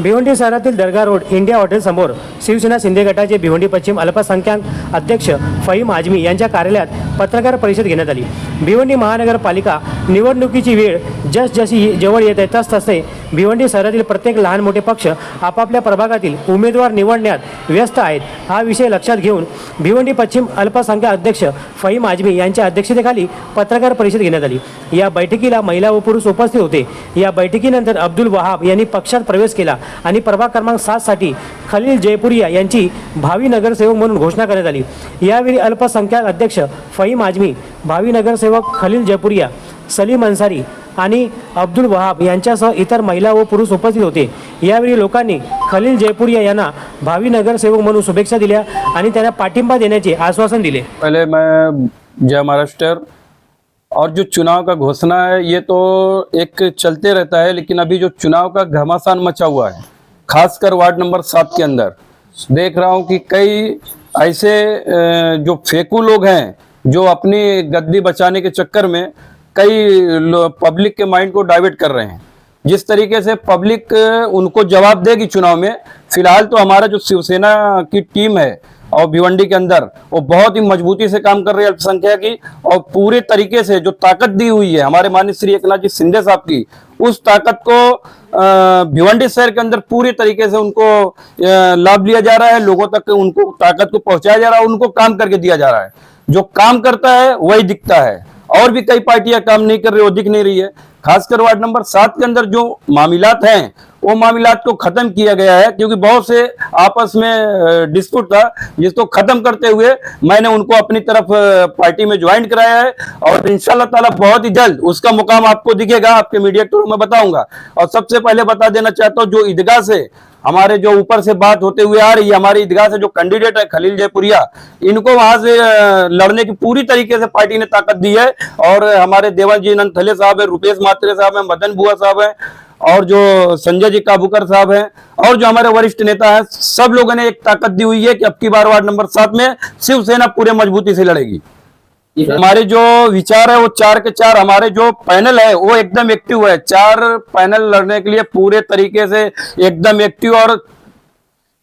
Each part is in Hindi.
भिवंडी शहरातील दर्गा रोड इंडिया हॉटेल समोर शिवसेना शिंदे गटाचे भिवंडी पश्चिम अल्पसंख्याक अध्यक्ष फहीम आजमी यांच्या कार्यालयात पत्रकार परिषद घेण्यात आली। भिवंडी महानगरपालिका निवडणुकीची वेळ जशी जवळ येत आहे तसतसे भिवंडी शहरातील प्रत्येक लहान मोठे पक्ष आपापल्या प्रभागातील उमेदवार निवडण्यात व्यस्त आहेत। हा विषय लक्षात घेऊन भिवंडी पश्चिम अल्पसंख्याक अध्यक्ष फहीम आजमी यांच्या अध्यक्षतेखाली पत्रकार परिषद घेण्यात आली। या बैठकीला महिला व पुरुष उपस्थित होते। या बैठकीनंतर अब्दुल वहाब यांनी पक्षात प्रवेश केला आणि प्रभाग क्रमांक 7 साठी खलील जयपुरिया यांची भावी नगरसेवक म्हणून घोषणा करण्यात आली। यावेळी अल्पसंख्याक अध्यक्ष फहीम आजमी, भावी नगरसेवक खलील जयपुरिया, सलीम अन्सारी आणि अब्दुल वहाब यांच्यासह इतर महिला व पुरुष उपस्थित होते। यावेळी लोकांनी खलील जयपुरिया यांना भावी नगरसेवक म्हणून शुभेच्छा दिल्या आणि त्यांना पाठिंबा देण्याचे आश्वासन दिले। पहले मैं जय महाराष्ट्र। और जो चुनाव का घोषणा है ये तो एक चलते रहता है, लेकिन अभी जो चुनाव का घमासान मचा हुआ है खासकर वार्ड नंबर 7 के अंदर देख रहा हूँ कि कई ऐसे जो फेंकू लोग हैं जो अपनी गद्दी बचाने के चक्कर में कई पब्लिक के माइंड को डाइवर्ट कर रहे हैं। जिस तरीके से पब्लिक उनको जवाब देगी चुनाव में, फिलहाल तो हमारा जो शिवसेना की टीम है और भिवंडी के अंदर वो बहुत ही मजबूती से काम कर रही है अल्पसंख्यक की, और पूरे तरीके से जो ताकत दी हुई है हमारे माननीय श्री एकनाथ जी शिंदे साहब की, उस ताकत को भिवंडी शहर के अंदर पूरी तरीके से उनको लाभ लिया जा रहा है। लोगों तक उनको ताकत को पहुंचाया जा रहा है, उनको काम करके दिया जा रहा है। जो काम करता है वही दिखता है, और भी कई पार्टियां काम नहीं कर रही, वो दिख नहीं रही है। खासकर वार्ड नंबर 7 के अंदर जो मामलात हैं वो मामलात को खत्म किया गया है, क्योंकि बहुत से आपस में डिस्प्यूट था, जिसको खत्म करते हुए मैंने उनको अपनी तरफ पार्टी में ज्वाइन कराया है। और इंशाल्लाह ताला बहुत ही जल्द उसका मुकाम आपको दिखेगा, आपके मीडिया के थ्रू मैं बताऊंगा। और सबसे पहले बता देना चाहता हूँ, जो ईदगाह से हमारे जो ऊपर से बात होते हुए आ रही है, हमारी ईदगाह से जो कैंडिडेट है खलील जयपुरिया, इनको वहां से लड़ने की पूरी तरीके से पार्टी ने ताकत दी है। और हमारे देवाजी नंथले साहब है, रुपेश मात्रे साहब है, मदन बुआ साहब है, और जो संजय जी काबूकर साहब हैं, और जो हमारे वरिष्ठ नेता हैं, सब लोगों ने एक ताकत दी हुई है कि अब की बार वार्ड नंबर 7 में शिवसेना पूरे मजबूती से लड़ेगी। हमारे जो विचार है वो 4 के 4, हमारे जो पैनल है वो एकदम एक्टिव है। 4 पैनल लड़ने के लिए पूरे तरीके से एकदम एक्टिव और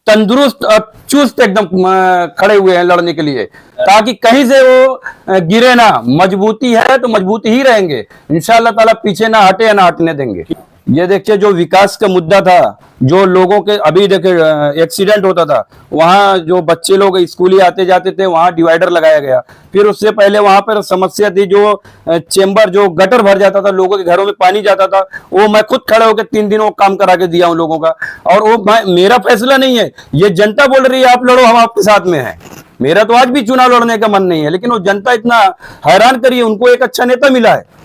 तंदुरुस्त और चुस्त एकदम खड़े हुए हैं लड़ने के लिए, ताकि कहीं से वो गिरे ना। मजबूती है तो मजबूती ही रहेंगे इंशाल्लाह ताला, पीछे ना हटे या ना हटने देंगे। ये देखिए जो विकास का मुद्दा था, जो लोगों के अभी देखिए एक्सीडेंट होता था, वहाँ जो बच्चे लोग स्कूली आते जाते थे वहाँ डिवाइडर लगाया गया। फिर उससे पहले वहाँ पर समस्या थी, जो चेंबर जो गटर भर जाता था, लोगों के घरों में पानी जाता था, वो मैं खुद खड़े होकर 3 दिन वो काम करा के दिया उन लोगों का। और वो मेरा फैसला नहीं है, ये जनता बोल रही है आप लड़ो, हम आपके साथ में हैं। मेरा तो आज भी चुनाव लड़ने का मन नहीं है, लेकिन वो जनता इतना हैरान करी है, उनको एक अच्छा नेता मिला है,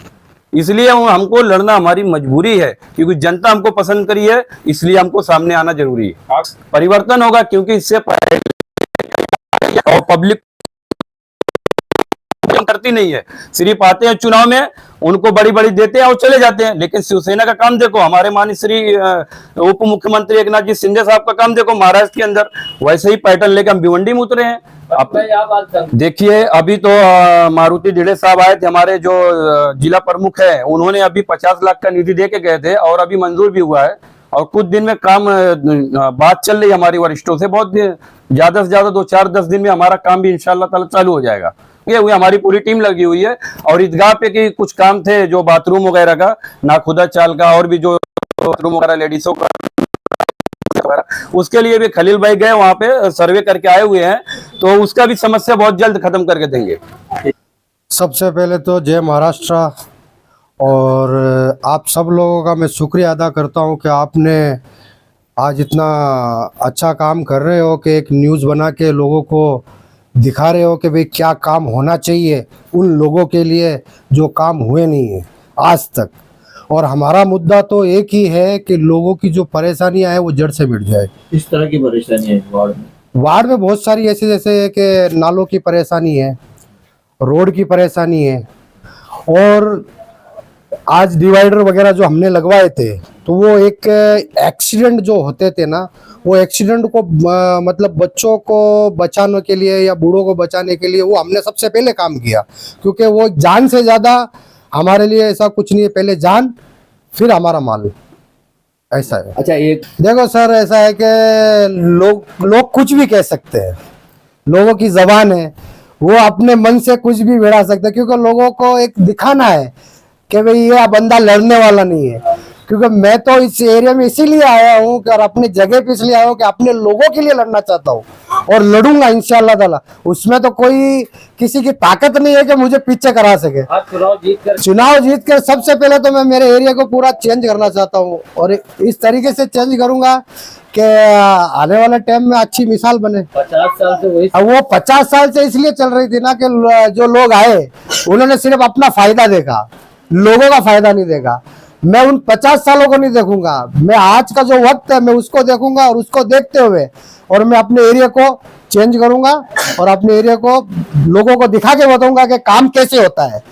इसलिए हमको लड़ना हमारी मजबूरी है, क्योंकि जनता हमको पसंद करी है, इसलिए हमको सामने आना जरूरी है। परिवर्तन होगा, क्योंकि इससे पहले और पब्लिक करती नहीं है, सिर्फ आते हैं चुनाव में, उनको बड़ी बड़ी देते हैं और चले जाते हैं। लेकिन शिवसेना का काम देखो, हमारे माननीय श्री उप मुख्यमंत्री एकनाथ जी शिंदे साहब का काम देखो महाराष्ट्र के अंदर, वैसे ही पैटर्न लेकर हम भिवंडी में उतरे हैं। देखिए अभी तो मारुति ढिड़े साहब आए थे, हमारे जो जिला प्रमुख है, उन्होंने अभी 50 लाख का निधि दे के गए थे, और अभी मंजूर भी हुआ है। और कुछ दिन में काम बात चल रही है हमारी वरिष्ठों से, बहुत ज्यादा से ज्यादा 2-4-10 दिन में हमारा काम भी इंशाल्लाह ताला चालू हो जाएगा। ये हुई हमारी पूरी टीम लगी हुई है। और ईदगाह पे की कुछ काम थे, जो बाथरूम वगैरह का, नाखुदा चाल का, और भी जो बाथरूम वगैरह लेडीजों का, उसके लिए भी खलील भाई गए, वहां पे सर्वे करके आए हुए हैं, तो उसका भी समस्या बहुत जल्द खत्म करके देंगे। सबसे पहले तो जय महाराष्ट्र, और आप सब लोगों का मैं शुक्रिया अदा करता हूं कि आपने आज इतना अच्छा काम कर रहे हो कि एक न्यूज़ बना के लोगों को दिखा रहे हो कि भाई क्या काम होना चाहिए उन लोगों के लिए जो काम हुए नहीं है आज तक। और हमारा मुद्दा तो एक ही है कि लोगों की जो परेशानियां हैं वो जड़ से मिट जाए। इस तरह की परेशानी है वार्ड में? वार्ड में बहुत सारी ऐसी, जैसे कि नालों की परेशानी है, रोड की परेशानी है, और आज डिवाइडर वगैरह जो हमने लगवाए थे, तो वो एक एक्सीडेंट जो होते थे ना, वो एक्सीडेंट को मतलब बच्चों को बचाने के लिए या बूढ़ों को बचाने के लिए वो हमने सबसे पहले काम किया, क्योंकि वो जान से ज़्यादा हमारे लिए ऐसा कुछ नहीं है, पहले जान फिर हमारा माल, ऐसा है। अच्छा, एक देखो सर, ऐसा है कि लोग कुछ भी कह सकते हैं, लोगों की जबान है, वो अपने मन से कुछ भी भिड़ा सकते हैं, क्योंकि लोगों को एक दिखाना है कि भाई ये बंदा लड़ने वाला नहीं है। क्योंकि मैं तो इस एरिया में इसीलिए आया हूँ और अपनी जगह पे इसलिए आया हूँ कि अपने लोगों के लिए लड़ना चाहता हूँ और लड़ूंगा इंशाल्लाह ताला। उसमें तो कोई किसी की ताकत नहीं है कि मुझे पीछे करा सके। आप चुनाव जीत कर सबसे पहले तो मैं मेरे एरिया को पूरा चेंज करना चाहता हूँ और इस तरीके से चेंज करूंगा कि आने वाले टाइम में अच्छी मिसाल बने। 50 साल से वही अब वो 50 साल से इसलिए चल रही थी ना कि जो लोग आए उन्होंने सिर्फ अपना फायदा देखा, लोगों का फायदा नहीं देखा। मैं उन 50 सालों को नहीं देखूंगा, मैं आज का जो वक्त है मैं उसको देखूंगा और उसको देखते हुए और मैं अपने एरिया को चेंज करूंगा और अपने एरिया को लोगों को दिखा के बताऊंगा कि काम कैसे होता है,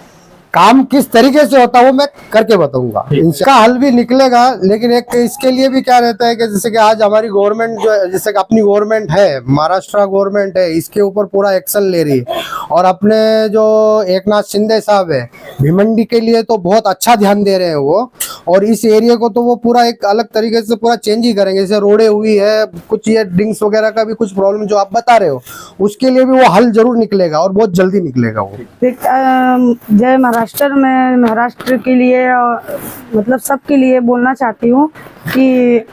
काम किस तरीके से होता है, वो मैं करके बताऊंगा। इसका हल भी निकलेगा, लेकिन एक इसके लिए भी क्या रहता है कि जैसे कि आज हमारी गवर्नमेंट जो जैसे कि अपनी गवर्नमेंट है, महाराष्ट्र गवर्नमेंट है, इसके ऊपर पूरा एक्शन ले रही है और अपने जो एकनाथ शिंदे साहब है भिवंडी के लिए तो बहुत अच्छा ध्यान दे रहे हैं वो, और इस एरिया को तो वो पूरा एक अलग तरीके से पूरा चेंज ही करेंगे। जैसे रोडें हुई है, कुछ ये ड्रिंक्स वगैरह का भी कुछ प्रॉब्लम जो आप बता रहे हो, उसके लिए भी वो हल जरूर निकलेगा और बहुत जल्दी निकलेगा वो। जय महाराष्ट्र में महाराष्ट्र के लिए मतलब सबके लिए बोलना चाहती हूँ कि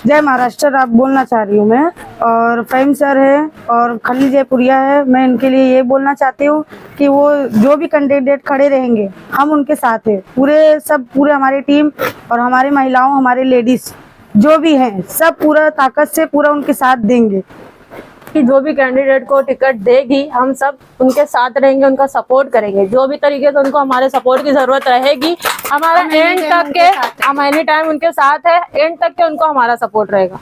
जय महाराष्ट्र आप बोलना चाह रही हूँ मैं। और फहीम सर है और खलील जयपुरिया है, मैं इनके लिए ये बोलना चाहती हूँ कि वो जो भी कैंडिडेट खड़े रहेंगे हम उनके साथ हैं, पूरे हमारी टीम और हमारी महिलाओं, हमारे लेडीज जो भी हैं सब पूरा ताकत से पूरा उनके साथ देंगे कि जो भी कैंडिडेट को टिकट देगी हम सब उनके साथ रहेंगे, उनका सपोर्ट करेंगे। जो भी तरीके से उनको हमारे सपोर्ट की जरूरत रहेगी, हमारा एंड तक के हम एनी टाइम उनके साथ है, एंड तक के उनको हमारा सपोर्ट रहेगा।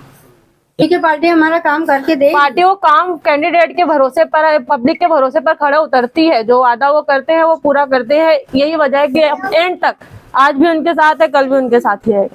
ठीक है, पार्टी हमारा काम करके दे। पार्टी वो काम कैंडिडेट के भरोसे पर, पब्लिक के भरोसे पर खड़ा उतरती है, जो वादा वो करते हैं वो पूरा करते हैं। यही वजह है कि एंड तक आज भी उनके साथ है, कल भी उनके साथ ही है।